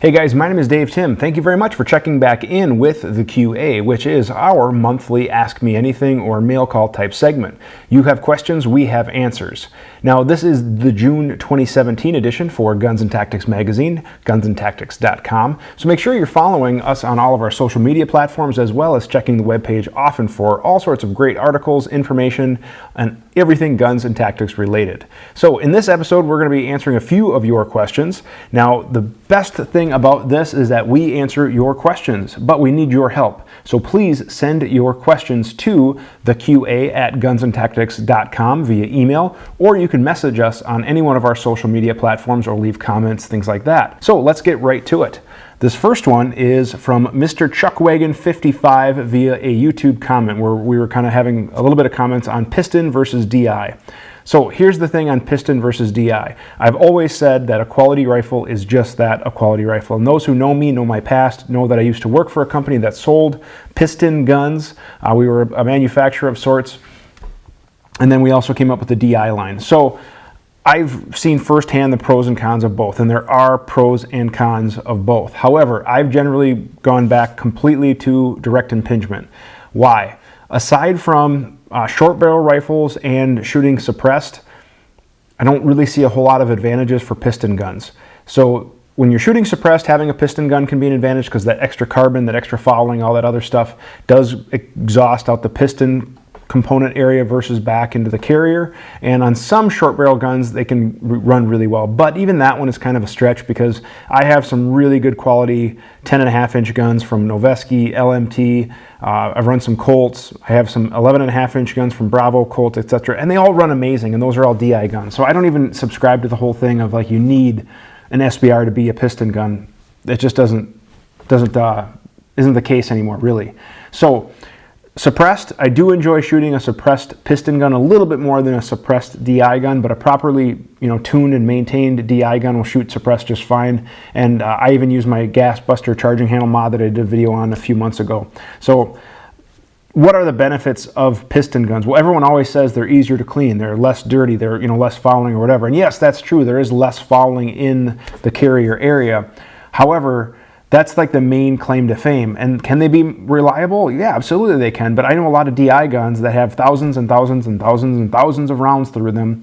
Hey guys, my name is Dave Tim. Thank you very much for checking back in with the QA, which is our monthly Ask Me Anything or mail call type segment. You have questions, we have answers. Now, this is the June 2017 edition for Guns and Tactics magazine, gunsandtactics.com. So make sure you're following us on all of our social media platforms as well as checking the webpage often for all sorts of great articles, information, and everything guns and tactics related. So in this episode, we're going to be answering a few of your questions. Now, the best thing about this is that we answer your questions, but we need your help. So please send your questions to the QA at gunsandtactics.com via email, or you can message us on any one of our social media platforms or leave comments, things like that. So let's get right to it. This first one is from Mr. Chuckwagon55 via a YouTube comment where we were kind of having a little bit of comments on piston versus DI. So here's the thing on piston versus DI. I've always said that a quality rifle is just that, a quality rifle. And those who know me, know my past, know that I used to work for a company that sold piston guns. We were a manufacturer of sorts. And then we also came up with the DI line. So I've seen firsthand the pros and cons of both, and there are pros and cons of both. However, I've generally gone back completely to direct impingement. Why? Aside from short barrel rifles and shooting suppressed, I don't really see a whole lot of advantages for piston guns. So when you're shooting suppressed, having a piston gun can be an advantage because that extra carbon, that extra fouling, all that other stuff does exhaust out the piston component area versus back into the carrier. And on some short barrel guns, they can run really well. But even that one is kind of a stretch because I have some really good quality 10.5-inch guns from Noveske, LMT. I've run some Colts. I have some 11.5-inch guns from Bravo, Colt, etc. And they all run amazing, and those are all DI guns. So I don't even subscribe to the whole thing of like you need an SBR to be a piston gun. It just isn't the case anymore, really. So suppressed, I do enjoy shooting a suppressed piston gun a little bit more than a suppressed DI gun, but a properly tuned and maintained DI gun will shoot suppressed just fine. And I even use my Gas Buster charging handle mod that I did a video on a few months ago. So what are the benefits of piston guns? Well, everyone always says they're easier to clean, they're less dirty, they're less fouling or whatever. And yes, that's true. There is less fouling in the carrier area. However, that's like the main claim to fame. And can they be reliable? Yeah, absolutely they can. But I know a lot of DI guns that have thousands and thousands and thousands and thousands of rounds through them,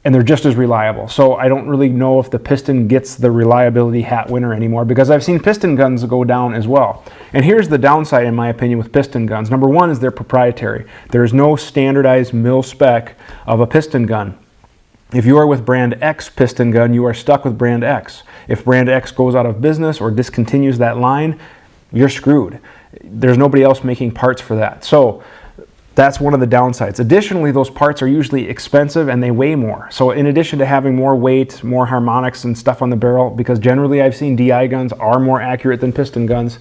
and they're just as reliable. So I don't really know if the piston gets the reliability hat winner anymore because I've seen piston guns go down as well. And here's the downside, in my opinion, with piston guns. Number one is they're proprietary. There's no standardized mil spec of a piston gun. If you are with brand X piston gun, you are stuck with brand X. If brand X goes out of business or discontinues that line, you're screwed. There's nobody else making parts for that. So that's one of the downsides. Additionally, those parts are usually expensive and they weigh more. So in addition to having more weight, more harmonics and stuff on the barrel, because generally I've seen DI guns are more accurate than piston guns,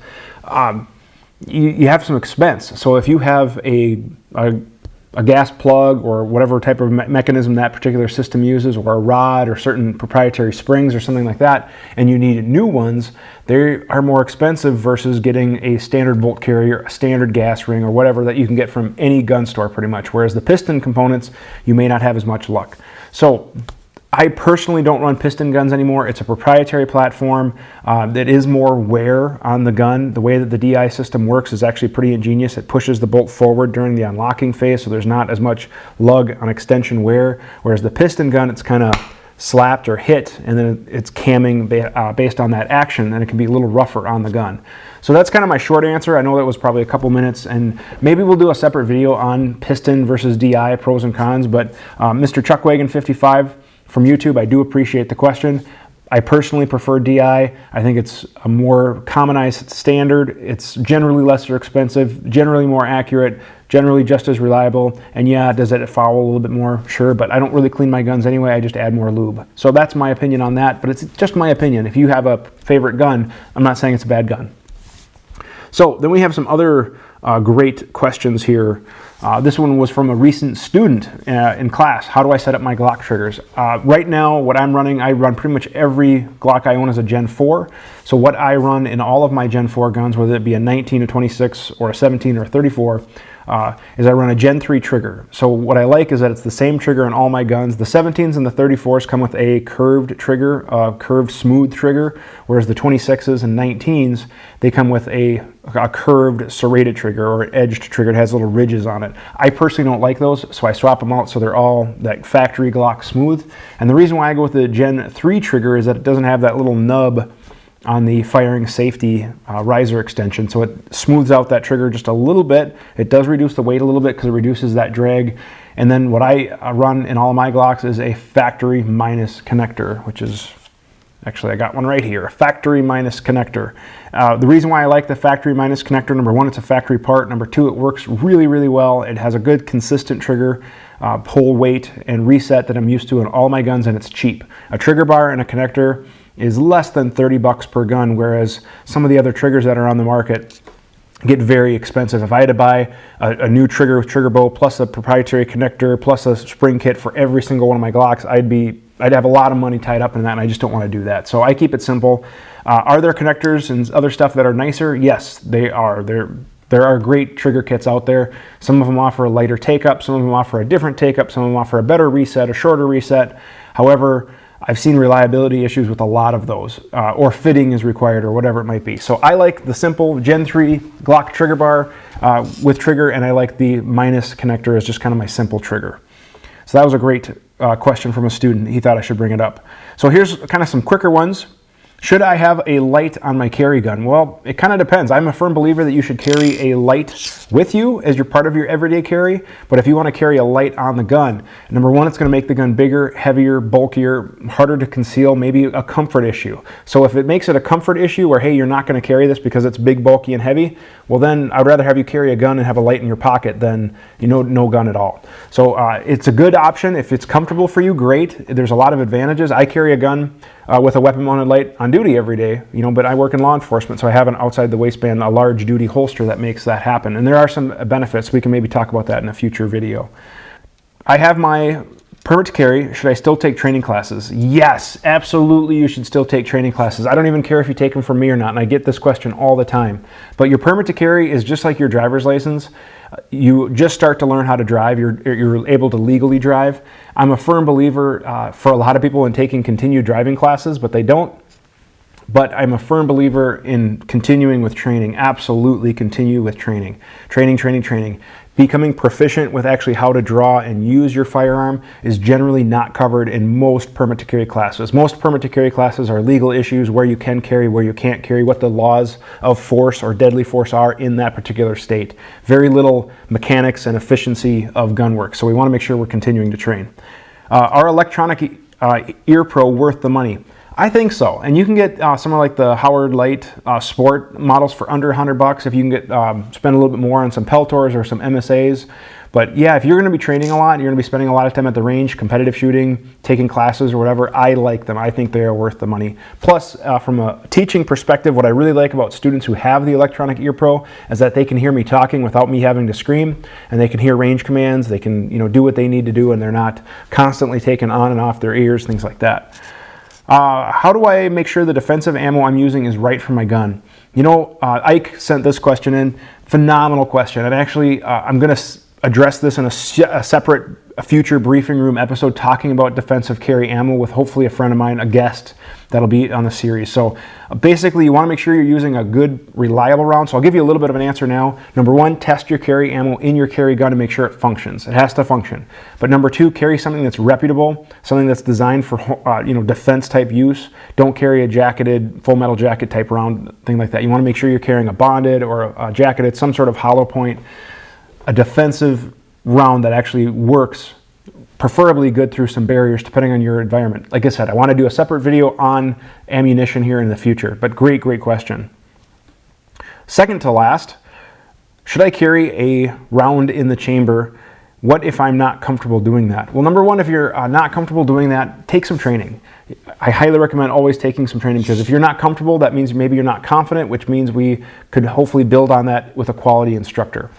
you have some expense. So if you have a gas plug or whatever type of mechanism that particular system uses, or a rod or certain proprietary springs or something like that, and you need new ones, they are more expensive versus getting a standard bolt carrier, a standard gas ring, or whatever that you can get from any gun store pretty much. Whereas the piston components, you may not have as much luck. So I personally don't run piston guns anymore. It's a proprietary platform that is more wear on the gun. The way that the DI system works is actually pretty ingenious. It pushes the bolt forward during the unlocking phase, so there's not as much lug on extension wear. Whereas the piston gun, it's kind of slapped or hit, and then it's camming based on that action, and it can be a little rougher on the gun. So that's kind of my short answer. I know that was probably a couple minutes, and maybe we'll do a separate video on piston versus DI, pros and cons, but Mr. Chuckwagon55, from YouTube, I do appreciate the question. I personally prefer DI. I think it's a more commonized standard. It's generally lesser expensive, generally more accurate, generally just as reliable. And yeah, does it foul a little bit more? Sure, but I don't really clean my guns anyway. I just add more lube. So that's my opinion on that, but it's just my opinion. If you have a favorite gun, I'm not saying it's a bad gun. So then we have some other great questions here. This one was from a recent student in class. How do I set up my Glock triggers? Right now, what I'm running, I run pretty much every Glock I own as a Gen 4. So what I run in all of my Gen 4 guns, whether it be a 19, a 26, or a 17, or a 34, is I run a Gen 3 trigger. So what I like is that it's the same trigger in all my guns. The 17s and the 34s come with a curved trigger, curved smooth trigger, whereas the 26s and 19s, they come with a curved serrated trigger or edged trigger. It has little ridges on it. I personally don't like those, so I swap them out so they're all that factory Glock smooth. And the reason why I go with the Gen 3 trigger is that it doesn't have that little nub on the firing safety riser extension, so it smooths out that trigger just a little bit. It does reduce the weight a little bit because it reduces that drag. And then what I run in all of my Glocks is a factory minus connector, which is, actually I got one right here, a factory minus connector. The reason why I like the factory minus connector, number one, it's a factory part. Number two, it works really, really well. It has a good consistent trigger, pull weight, and reset that I'm used to in all my guns, and it's cheap. A trigger bar and a connector is less than 30 bucks per gun, whereas some of the other triggers that are on the market get very expensive. If I had to buy a new trigger with trigger bow plus a proprietary connector plus a spring kit for every single one of my Glocks, I'd have a lot of money tied up in that, and I just don't want to do that. So I keep it simple. Are there connectors and other stuff that are nicer? Yes, they are. There are great trigger kits out there. Some of them offer a lighter take-up, some of them offer a different take-up, some of them offer a better reset, a shorter reset. However, I've seen reliability issues with a lot of those, or fitting is required, or whatever it might be. So I like the simple Gen 3 Glock trigger bar with trigger, and I like the minus connector as just kind of my simple trigger. So that was a great question from a student. He thought I should bring it up. So here's kind of some quicker ones. Should I have a light on my carry gun? Well, it kind of depends. I'm a firm believer that you should carry a light with you as your part of your everyday carry, but if you want to carry a light on the gun, number one, it's going to make the gun bigger, heavier, bulkier, harder to conceal, maybe a comfort issue. So if it makes it a comfort issue where, hey, you're not going to carry this because it's big, bulky, and heavy, well then I'd rather have you carry a gun and have a light in your pocket than no gun at all. So it's a good option. If it's comfortable for you, great. There's a lot of advantages. I carry a gun with a weapon-mounted light on duty every day, but I work in law enforcement, so I have an outside the waistband, a large duty holster that makes that happen. And there are some benefits. We can maybe talk about that in a future video. I have my permit to carry. Should I still take training classes? Yes, absolutely you should still take training classes. I don't even care if you take them from me or not, and I get this question all the time. But your permit to carry is just like your driver's license. You just start to learn how to drive. You're able to legally drive. I'm a firm believer for a lot of people in taking continued driving classes, but they don't. But I'm a firm believer in continuing with training. Absolutely continue with training. Training. Becoming proficient with actually how to draw and use your firearm is generally not covered in most permit to carry classes. Most permit to carry classes are legal issues, where you can carry, where you can't carry, what the laws of force or deadly force are in that particular state. Very little mechanics and efficiency of gun work. So we want to make sure we're continuing to train. Are electronic ear pro worth the money? I think so, and you can get somewhere like the Howard Light Sport models for under $100 if you can get spend a little bit more on some Peltors or some MSAs. But yeah, if you're going to be training a lot, and you're going to be spending a lot of time at the range, competitive shooting, taking classes or whatever, I like them. I think they are worth the money. Plus, from a teaching perspective, what I really like about students who have the electronic ear pro is that they can hear me talking without me having to scream, and they can hear range commands. They can do what they need to do, and they're not constantly taken on and off their ears, things like that. How do I make sure the defensive ammo I'm using is right for my gun? Ike sent this question in. Phenomenal question. And actually, I'm going to address this in a separate future briefing room episode talking about defensive carry ammo with hopefully a friend of mine, a guest that'll be on the series. So basically, you want to make sure you're using a good, reliable round. So I'll give you a little bit of an answer now. Number one, test your carry ammo in your carry gun to make sure it functions. It has to function. But number two, carry something that's reputable, something that's designed for defense type use. Don't carry a jacketed, full metal jacket type round, thing like that. You want to make sure you're carrying a bonded or a jacketed, some sort of hollow point, a defensive round that actually works, preferably good through some barriers depending on your environment. Like I said, I want to do a separate video on ammunition here in the future, but great question. Second to last, should I carry a round in the chamber? What if I'm not comfortable doing that? Well, number one, if you're not comfortable doing that, take some training. I highly recommend always taking some training, because if you're not comfortable, that means maybe you're not confident, which means we could hopefully build on that with a quality instructor.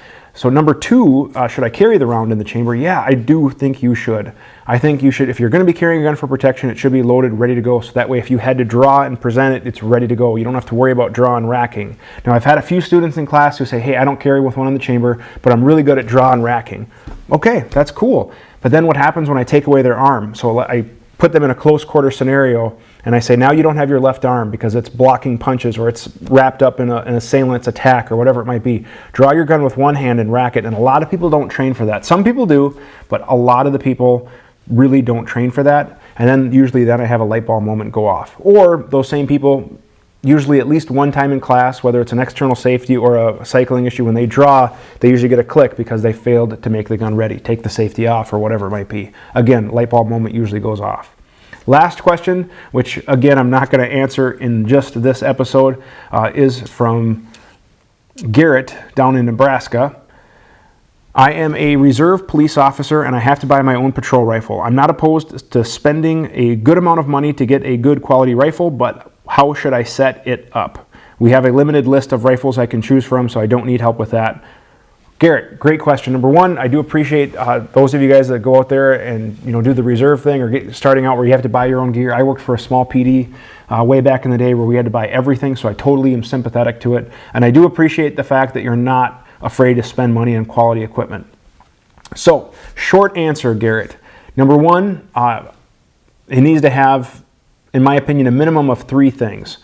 So number two, should I carry the round in the chamber? Yeah, I do think you should. I think you should, if you're going to be carrying a gun for protection, it should be loaded, ready to go. So that way, if you had to draw and present it, it's ready to go. You don't have to worry about draw and racking. Now, I've had a few students in class who say, hey, I don't carry with one in the chamber, but I'm really good at draw and racking. Okay, that's cool. But then what happens when I take away their arm? So I put them in a close quarter scenario, and I say, now you don't have your left arm because it's blocking punches or it's wrapped up in an assailant's attack or whatever it might be. Draw your gun with one hand and rack it, and a lot of people don't train for that. Some people do, but a lot of the people really don't train for that, and then usually I have a light bulb moment go off. Or those same people, usually at least one time in class, whether it's an external safety or a cycling issue, when they draw, they usually get a click because they failed to make the gun ready, take the safety off or whatever it might be. Again, light bulb moment usually goes off. Last question, which again I'm not going to answer in just this episode, is from Garrett down in Nebraska. I am a reserve police officer and I have to buy my own patrol rifle. I'm not opposed to spending a good amount of money to get a good quality rifle, but how should I set it up? We have a limited list of rifles I can choose from, so I don't need help with that. Garrett, great question. Number one, I do appreciate those of you guys that go out there and do the reserve thing or starting out where you have to buy your own gear. I worked for a small PD way back in the day where we had to buy everything, so I totally am sympathetic to it. And I do appreciate the fact that you're not afraid to spend money on quality equipment. So, short answer, Garrett. Number one, it needs to have, in my opinion, a minimum of three things.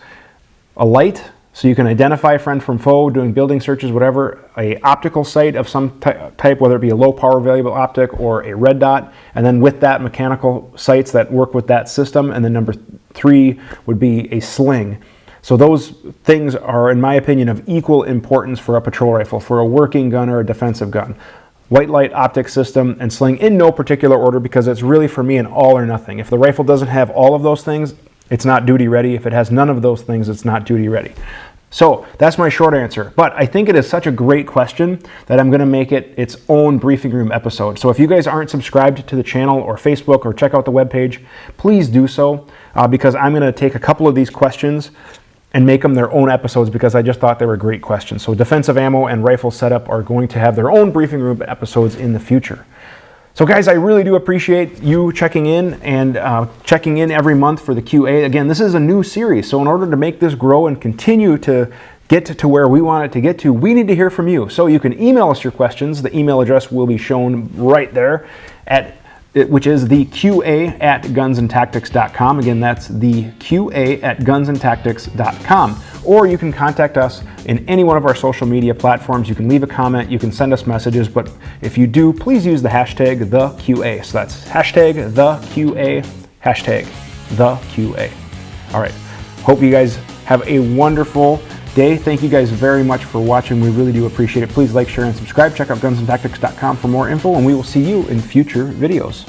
A light, so you can identify friend from foe, doing building searches, whatever. A optical sight of some type, whether it be a low power variable optic or a red dot, and then with that, mechanical sights that work with that system. And then number three would be a sling. So those things are, in my opinion, of equal importance for a patrol rifle, for a working gun or a defensive gun. White light, optic system, and sling in no particular order, because it's really, for me, an all or nothing. If the rifle doesn't have all of those things, it's not duty ready. If it has none of those things, it's not duty ready. So that's my short answer. But I think it is such a great question that I'm going to make it its own briefing room episode. So if you guys aren't subscribed to the channel or Facebook or check out the webpage, please do so, because I'm going to take a couple of these questions and make them their own episodes, because I just thought they were great questions. So defensive ammo and rifle setup are going to have their own briefing room episodes in the future. So guys, I really do appreciate you checking in and checking in every month for the QA. Again, this is a new series, so in order to make this grow and continue to get to where we want it to get to, we need to hear from you. So you can email us your questions. The email address will be shown right there, which is the QA@gunsandtactics.com. Again, that's the QA@gunsandtactics.com. Or you can contact us in any one of our social media platforms. You can leave a comment, you can send us messages, but if you do, please use the hashtag #TheQA. So that's hashtag #TheQA, hashtag #TheQA. All right, hope you guys have a wonderful day. Thank you guys very much for watching. We really do appreciate it. Please like, share, and subscribe. Check out gunsandtactics.com for more info, and we will see you in future videos.